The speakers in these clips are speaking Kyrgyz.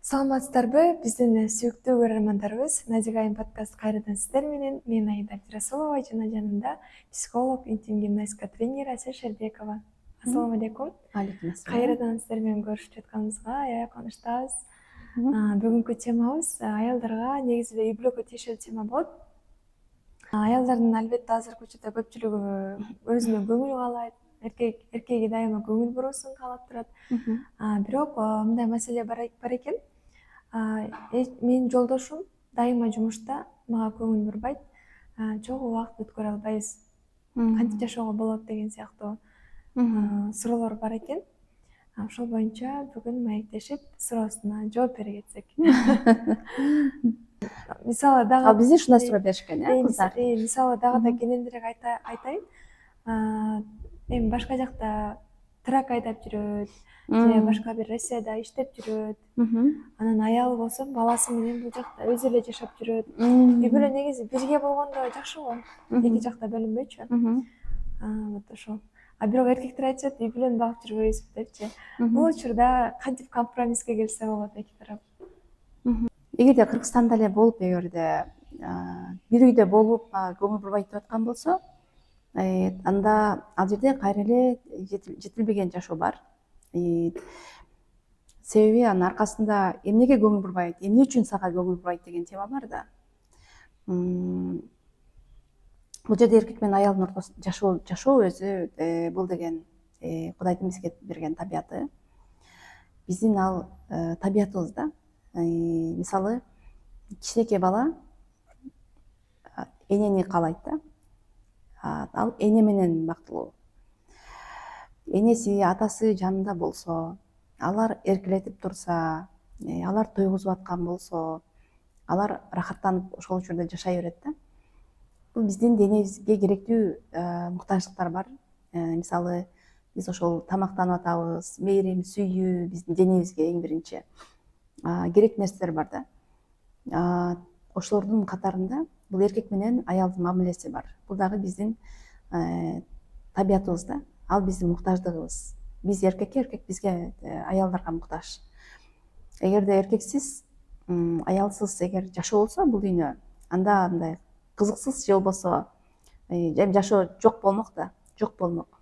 Саламатсыздарбы, биздин сүйүктүү көрөрмандарыбыз. Назигайым подкаст кайрадан сиздер менен. Мен Аида Абдирасулова жана жанымда психолог, интим гимнастика тренери Асель Шербекова. Ассаламу алейкум. Алейкум ассалам. Кайрадан сиздер менен көрүшүп жатканыбызга аябай кубанычтабыз. Бүгүнкү темабыз аялдарга негизи үй бүлөгө тиешелүү тема болот. Аялдардын албетте азыркы учурда көпчүлүгү өзүнө көңүл каалайт, эркеги дайыма көңүл буруусун каалап турат. Бирок мындай маселе бар экен. Менин жолдошум дайыма жумушта мага көңүл бурбайт, чогуу убакыт өткөрө албайбыз, кантип жашоого болот деген сыяктуу суроолор бар экен. Ошол боюнча бүгүн маектешип суроосуна жооп бере кетсек. Мисалы дагы Ал бизде ушундай суроо беришкен, кыздар. Мисалы дагы да кененирээк айтайын. Эми башка жакта трак айдап жүрөт, же башка бир Россияда иштеп жүрөт. Анан аялы болсо баласы менен бул жакта өзү эле жашап жүрөт. Үй бүлө негизи бирге болгондо жакшы го. Эки жакта бөлүнбөйчү. Вот ошол. Бирок эркектер айтышат, үй бүлөнү багып жүрбөйбүзбү депчи. Бул учурда кантип компромисске келсе болот эки тарап? Эгерде Кыргызстанда эле болуп, эгерде бир үйдө болуп көңүл бурбайт деп аткан болсо, анда ал жерде кайра эле жетилбеген жашоо бар. Себеби анын аркасында эмнеге көңүл бурбайт, эмне үчүн сага көңүл бурбайт деген тема бар да. Бул жерде эркек менен аялдын ортосунда жашоо өзү бул деген Кудайдын бизге берген табияты. Биздин ал табиятыбыз да. Мисалы, кичинекей бала энени каалайт да. Ал эне менен бактылуу. Энеси, атасы жанында болсо, алар эркелетип турса, алар тойгузуп аткан болсо, алар рахаттанып ошол учурда жашай берет да. Бул биздин денебизге керектүү муктаждыктар бар. Мисалы, биз ошол тамактанып атабыз, мээрим, сүйүү биздин денебизге эң биринчи керек нерселер бар да. Ошолордун катарында бул эркек менен аялдын мамилеси бар. Бул дагы биздин табиятыбыз да. Ал биздин муктаждыгыбыз. Биз эркекке, эркек бизге, аялдарга муктаж. Эгерде эркексиз, аялсыз эгер жашоо болсо бул дүйнө, анда андай кызыксыз же болбосо жашоо жок болмок да, жок болмок.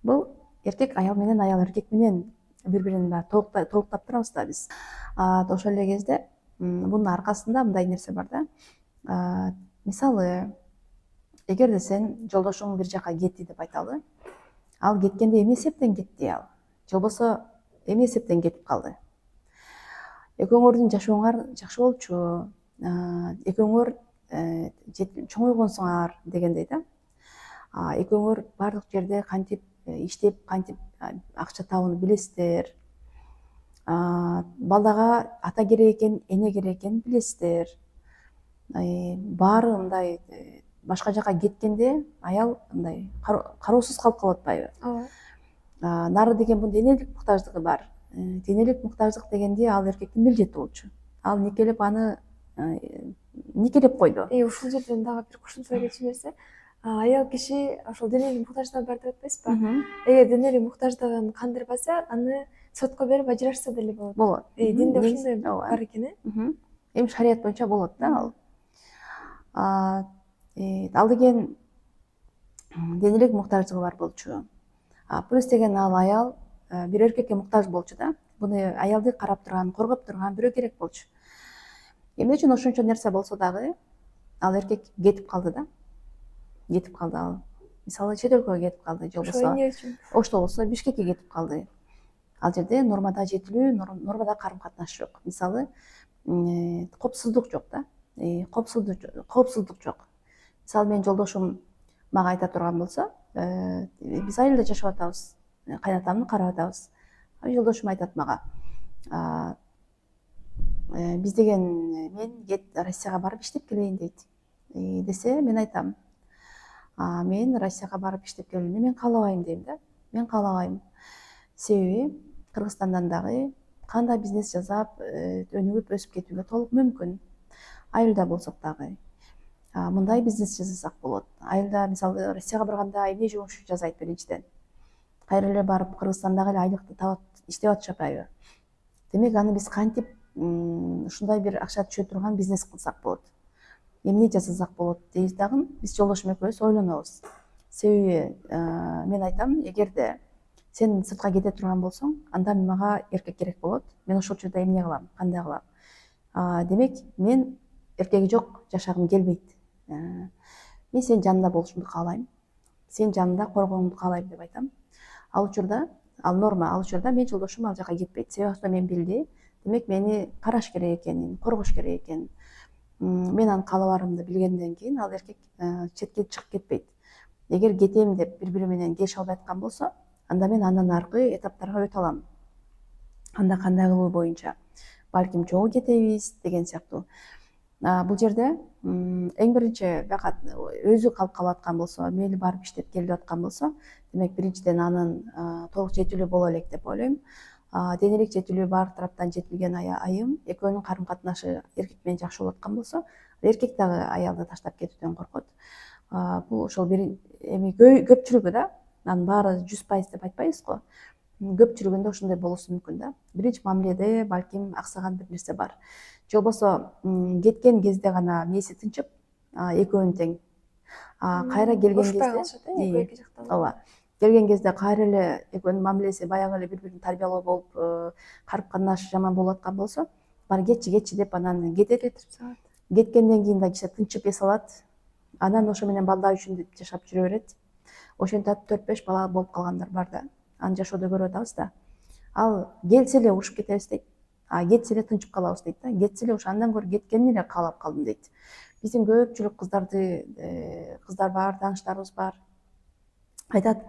Бул эркек аял менен, аял эркек менен бири-бирин толуктап турабыз да биз. Ошол эле кезде бунун аркасында мындай нерсе бар да. Мисалы, эгерде сен жолдошуң бир жака кетти деп айталы, ал кеткенде эмне себептен кетти ал? Же болбосо эмне себептен кетип калды? Экөөңөрдүн жашооңар жакшы болчу, экөөңөр чоңойгонсуңар дегендей да. Экөөңөр бардык жерде кантип иштеп, кантип акча табууну билесиздер. Балага ата керек экен, эне керек экенин билесиздер. Баары мындай башка жака кеткенде аял мындай кароосуз калып калып атпайбы? Ооба. Нары деген бул денелик муктаждыгы бар. Денелик муктаждык дегенде ал эркектин милдети болчу. Ал никелеп аны никелеп койду. Ушул жерден дагы бир кошумча кетчү нерсе, аял киши ошол денелик муктаждыгы бар деп атпайсызбы? Эгер денелик муктаждыгын кандырбаса, аны сотко берип ажырашса деле болот. Болот. Динде ушундай бар экен, Эми шарият боюнча болот да ал. Ал деген денелик муктаждыгы бар болчу. Плюс деген ал аял бир эркекке муктаж болчу да. Буну аялды карап турган, коргоп турган бирөө керек болчу. Эмне үчүн ошончо нерсе болсо дагы ал эркек кетип калды да. Кетип калды ал. Мисалы, чет өлкөгө кетип калды, же болбосо Эмне үчүн? Ошто болсо Бишкекке кетип калды. Ал жерде нормада жетилүү, нормада карым катнаш жок. Мисалы, коопсуздук жок да. Коопсуздук жок. Мисалы, менин жолдошум мага айта турган болсо, биз айылда жашап атабыз, кайнатамды карап атабыз. Жолдошум айтат мага, биз деген мен Россияга барып иштеп келейин дейт. Десе мен айтам, мен Россияга барып иштеп келүүнү мен каалабайм дейм да. Мен каалабайм. Себеби Кыргызстандан дагы кандай бизнес жасап өнүгүп өсүп кетүүгө толук мүмкүн. Айылда болсок дагы мындай бизнес жасасак болот. Айылда мисалы Россияга барганда эмне жумуш жасайт биринчиден? Кайра эле барып Кыргызстандагы эле айлыкты таап иштеп атышпайбы? демек аны биз кантип ушундай бир акча түшө турган бизнес кылсак болот, эмне жасасак болот дейбиз дагы биз жолдошум экөөбүз ойлонобуз. Себеби мен айтам, эгерде сен сыртка кете турган болсоң, анда мага эркек керек болот. Мен ошол учурда эмне кылам, кандай кылам? Демек мен эркеги жок жашагым келбейт. Мен сенин жаныңда болушумду каалайм, сенин жаныңда коргооңду каалайм деп айтам. Ал учурда ал норма, ал учурда менин жолдошум ал жака кетпейт. Себеби ошондо мен билди, демек мени караш керек экенин, коргош керек экенин. Мен анын каалабарымды билгенден кийин ал эркек четке чыгып кетпейт. Эгер кетем деп бири бири менен келише албай аткан болсо, анда мен андан аркы этаптарга өтө алам. Анда кандай кылуу боюнча, балким чогуу кетебиз деген сыяктуу. Бул жерде эң биринчи бияка өзү калып калып аткан болсо, мейли барып иштеп келип аткан болсо, демек биринчиден анын толук жетилүү боло элек деп ойлойм. Денелик жетилүү баары тараптан жетилген айым, экөөнүн карым катнашы эркек менен жакшы болуп аткан болсо, эркек дагы аялды таштап кетүүдөн коркот. Бул ошол бир эми көпчүлүгү да, анын баары 100% деп айтпайбыз го. Көпчүлүгүндө ошондой болушу мүмкүн да. Биринчи мамиледе балким аксаган бир нерсе бар. Же болбосо кеткен кезде гана мээси тынчып, экөөнүн тең. Кайра келген урушпай кезде, калышат экөө эки жактан. ооба, келген кезде кайра эле экөөнүн мамилеси баягы эле бири бирин тарбиялоо болуп, карым катнаш жаман болуп аткан болсо, баары кетчи деп анан кетет. Кетирип салат. Кеткенден кийин да кичине тынчып эс алат. Анан ошо менен балдар үчүн деп жашап жүрө берет. Ошентип 4-5 бала болуп калгандар бар да. Аны жашоодо көрүп атабыз да. Ал келсе эле урушуп кетебиз дейт. Кетсе эле тынчып калабыз дейт да. Кетсе эле ошо андан көрө кеткенин эле каалап калдым дейт. Биздин көпчүлүк кыздар бар, тааныштарыбыз бар. Айтат,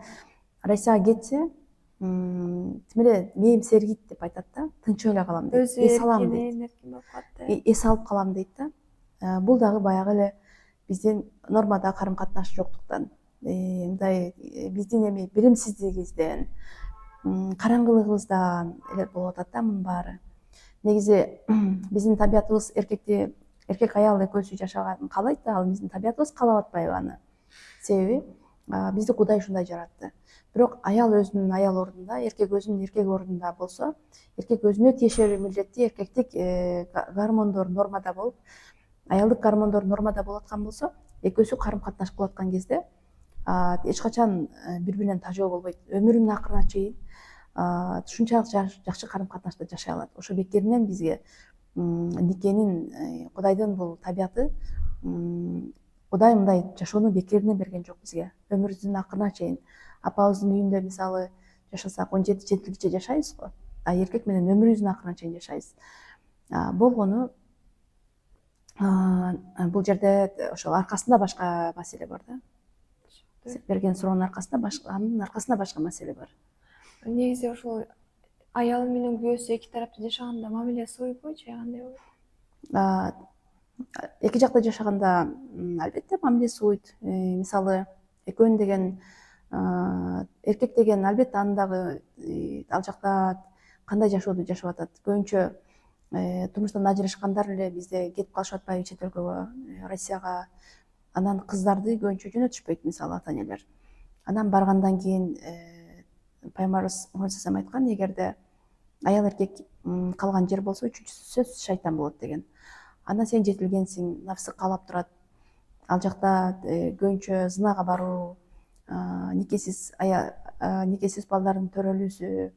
Россияга кетсе, тим эле мээм сергийт деп айтат да. Тынчып эле калам дейт. Эс алам дейт. Эркин болуп калат. Эс алып калам дейт да. Бул дагы баягы эле биздин нормада карым катнаш жоктуктан, мындай биздин эми билимсиздигибизден, караңгылыгыбыздан эле болуп атат да мунун баары. Негизи биздин табиятыбыз эркек аял экөөсү жашаганын каалайт да, ал биздин табиятыбыз каалап атпайбы аны. Себеби бизди Кудай ушундай жаратты. Бирок аял өзүнүн аял ордунда, эркек өзүнүн эркек ордунда болсо, эркек өзүнө тиешелүү милдетти эркектик гормондор нормада болуп, аялдык гормондор нормада болуп аткан болсо, экөөсү карым катнаш кылып аткан кезде эч качан бири биринен тажоо болбойт. Өмүрүнүн акырына чейин ушунчалык жакшы карым катнашта жашай алат. Ошо бекеринен бизге никенин, Кудайдын бул табияты, Кудай мындай жашоону бекеринен берген жок бизге. Өмүрүбүздүн акырына чейин апабыздын үйүндө мисалы жашасак 17-жетиликче жашайбыз го. Эркек менен өмүрүбүздүн акырына чейин жашайбыз. Болгону бул жерде ошол аркасында башка маселе бар да. Берген суроонун аркасында башка маселе бар. Негизи ошол аял менен күйөөсү эки тарапта жашаганда мамиле суйбойчу, кандай болот? Эки жакта жашаганда албетте мамиле сууйт. Мисалы экөөнүн деген эркек деген албетте анын дагы ал жакта кандай жашооду жашап атат. Көбүнчө турмуштан ажырашкандар эле бизде кетип калышып атпайбы чет өлкөгө, Россияга. Анан кыздарды көбүнчө жөнөтүшпөйт мисалы ата энелер. Анан баргандан кийин Пайгамбарыбыз Мухаммед айткан, эгерде аял эркек калган жер болсо, үчүнчүсү сөзсүз шайтан болот деген. Андан сен жетилгенсиң, нафсы каалап турат. Ал жакта көбүнчө зынага баруу, никесиз балдардын төрөлүүсү.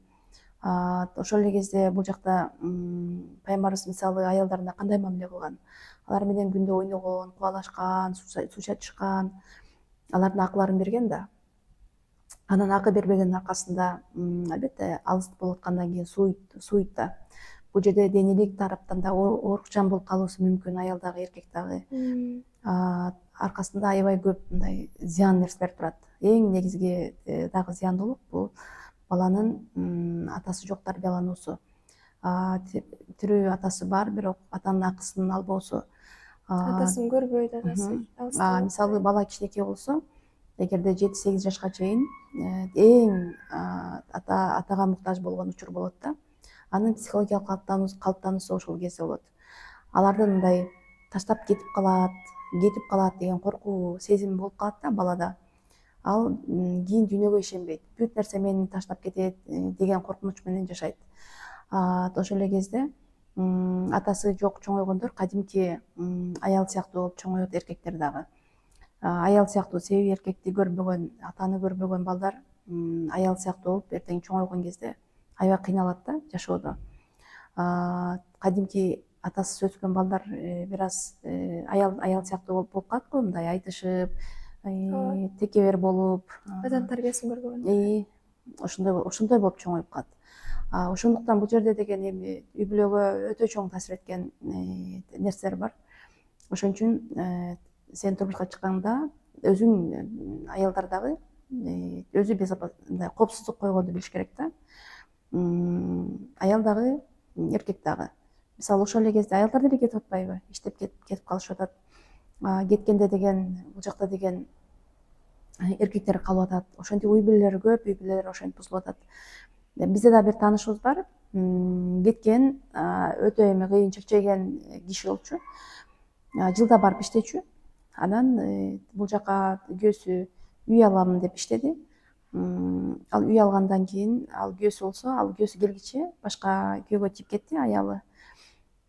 Ошол эле кезде бул жакта Пайгамбарыбыз мисалы аялдарына кандай мамиле кылган? Алар менен күндө ойногон, кубалашкан, суу чачышкан, алардын акыларын берген да. Анан акы бербегенин аркасында албетте алыс болуп аткандан кийин сууйт да. Бул жерде денелик тараптан да оорукчан болуп калуусу мүмкүн, аял дагы, эркек дагы. Аркасында аябай көп мындай зыян нерселер турат. Эң негизги дагы зыяндуулук бул баланын атасы жок тарбиялануусу. Тирүү атасы бар, бирок атанын акысын албоосу. Атасын көрбөйт, атасы алыста. Мисалы бала кичинекей болсо, эгерде 7-8 жашка чейин эң атага муктаж болгон учур болот да. Анын психологиялык калыптануусу ошол кезде болот. Алардын мындай таштап кетип калат деген коркуу сезими болуп калат да балада. Ал кийин дүйнөгө ишенбейт. Бүт нерсе мени таштап кетет деген коркунуч менен жашайт. Ошол эле кезде атасы жок чоңойгондор кадимки аял сыяктуу болуп чоңоет, эркектер дагы. Аял сыяктуу, себеби эркекти көрбөгөн, атаны көрбөгөн балдар аял сыяктуу болуп эртең чоңойгон кезде аябай кыйналат да жашоодо. Кадимки атасыз өскөн балдар бир аз аял сыяктуу болуп калат го, мындай айтышып, текебер болуп, Атанын тарбиясын көрбөгөн. ошондой болуп чоңоюп калат. Ошондуктан бул жерде деген эми үй бүлөгө өтө чоң таасир эткен нерселер бар. Ошон үчүн сен турмушка чыкканда өзүң аялдар дагы өзү мындай коопсуздук койгонду билиш керек да. Аял дагы, эркек дагы. Мисалы ошол эле кезде аялдар деле кетип атпайбы, иштеп кетип калышып атат. Кеткенде деген бул жакта деген эркектер калып атат. Ошентип үй бүлөлөр көп, үй бүлөлөр ошентип бузулуп атат. Бизде да бир таанышыбыз бар, кеткен өтө эми кыйын чекчейген киши болчу. Жылда барып иштечү. Анан бул жака күйөөсү үй алам деп иштеди. Ал үй алгандан кийин ал күйөөсү болсо, ал күйөөсү келгиче башка күйөөгө тиип кетти аялы.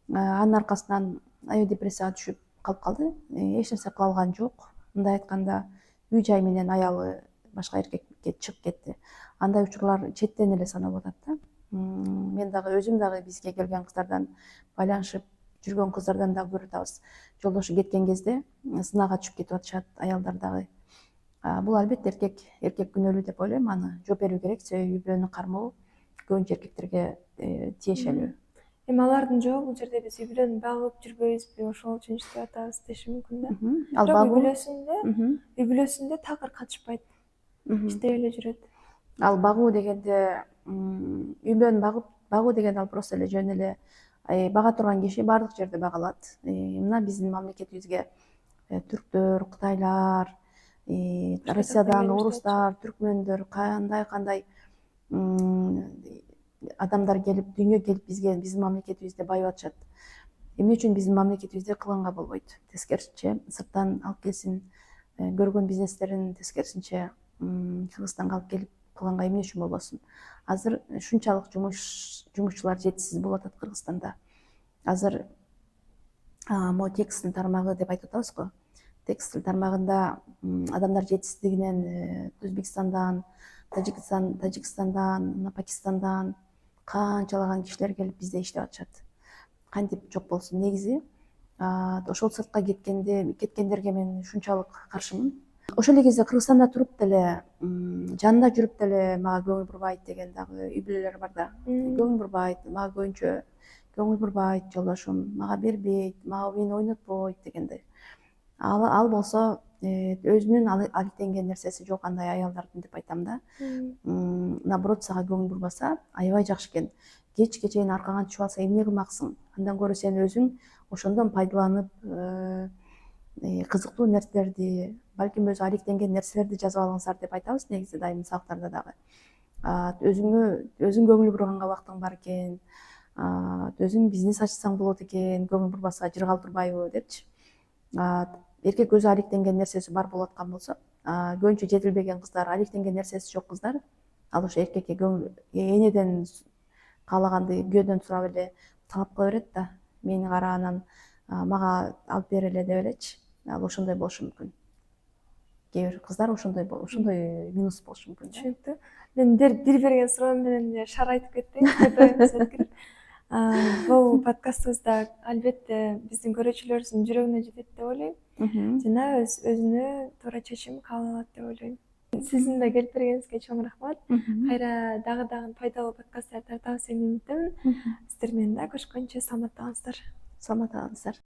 Анын аркасынан аябай депрессияга түшүп калып калды. Эч нерсе кыла алган жок. Мындай айтканда, үй жай менен аялы башка эркекке чыгып кетти. Андай учурлар четтен эле саналып атат да. Мен дагы өзүм дагы бизге келген кыздардан байланышып жүргөн кыздардан дагы көрүп атабыз. Жолдошу кеткен кезде сынакка түшүп кетип атышат аялдар дагы. Бул албетте эркек күнөөлүү деп ойлойм. Аны жооп берүү керек, себеби үй бүлөнү кармоо көбүнчө эркектерге тиешелүү. Эми алардын жообу бул жерде биз үй бүлөнү багып жүрбөйбүзбү, ошол үчүн иштеп атабыз деши мүмкүн да. Ал Бирок багуу үй бүлөсүндө такыр катышпайт, иштеп эле жүрөт. Ал багуу дегенде үй бүлөнү багуу деген ал просто эле жөн эле бага турган киши баардык жерде бага алат. Мына биздин мамлекетибизге түрктөр, кытайлар, Россиядан орустар, түркмөндөр, кандай адамдар келип, дүйнөгө келип биздин мамлекетибизде байып атышат. Эмне үчүн биздин мамлекетибизде кылганга болбойт? Тескерисинче сырттан алып келсин, көргөн бизнестерин тескерисинче Кыргызстанга алып келип кылганга эмне үчүн болбосун? Азыр ушунчалык жумушчулар жетишсиз болуп атат Кыргызстанда. Азыр могу текстиль тармагы деп айтып атабыз го. Текстиль тармагында адамдар жетишсиздигинен Өзбекстандан, Тажикстандан, Пакистандан канчалаган кишилер келип бизде иштеп атышат. Кантип жок болсун? Негизи ошол сыртка кеткендерге мен ушунчалык каршымын. Ошол эле кезде Кыргызстанда туруп деле, жанында жүрүп деле мага көңүл бурбайт деген дагы үй бүлөлөр бар да. Көңүл бурбайт, мага көбүнчө көңүл бурбайт жолдошум, мага бербейт, мени ойнотпойт дегендей. Ал болсо өзүнүн алектенген нерсеси жок андай аялдардын деп айтам да. Наоборот, сага көңүл бурбаса аябай жакшы экен. Кечке чейин аркаңан түшүп алса эмне кылмаксың? Андан көрө сен өзүң ошондон пайдаланып кызыктуу нерселерди, балким өзү алектенген нерселерди жазып алыңыздар деп айтабыз негизи дайым сабактарда дагы. Өзүң көңүл бурганга убактың бар экен, өзүң бизнес ачсаң болот экен, көңүл бурбаса жыргалып турбайбы депчи. Эркек өзү алектенген нерсеси бар болуп аткан болсо, көбүнчө жетилбеген кыздар, алектенген нерсеси жок кыздар, ал ошо эркекке энеден каалаганды күйөөдөн сурап эле талап кыла берет да. Мени кара, анан мага алып бер эле деп элечи. Ал ошондой болушу мүмкүн. Кээ бир кыздар ошондой минус болушу мүмкүн. Түшүнүктүү. Мен бир берген суроом менен шар айтып кеттим. Бул подкастыбызда албетте биздин көрүүчүлөрүбүздүн жүрөгүнө жетет деп ойлойм. Жана өзүнө туура чечим кабыл алат деп ойлойм. Сиздин да келип бергениңизге чоң рахмат. Кайра дагы пайдалуу подкасттар тартабыз деген үмүттөмүн. Сиздер менен да көрүшкөнчө саламатта калыңыздар. Саламатта калыңыздар.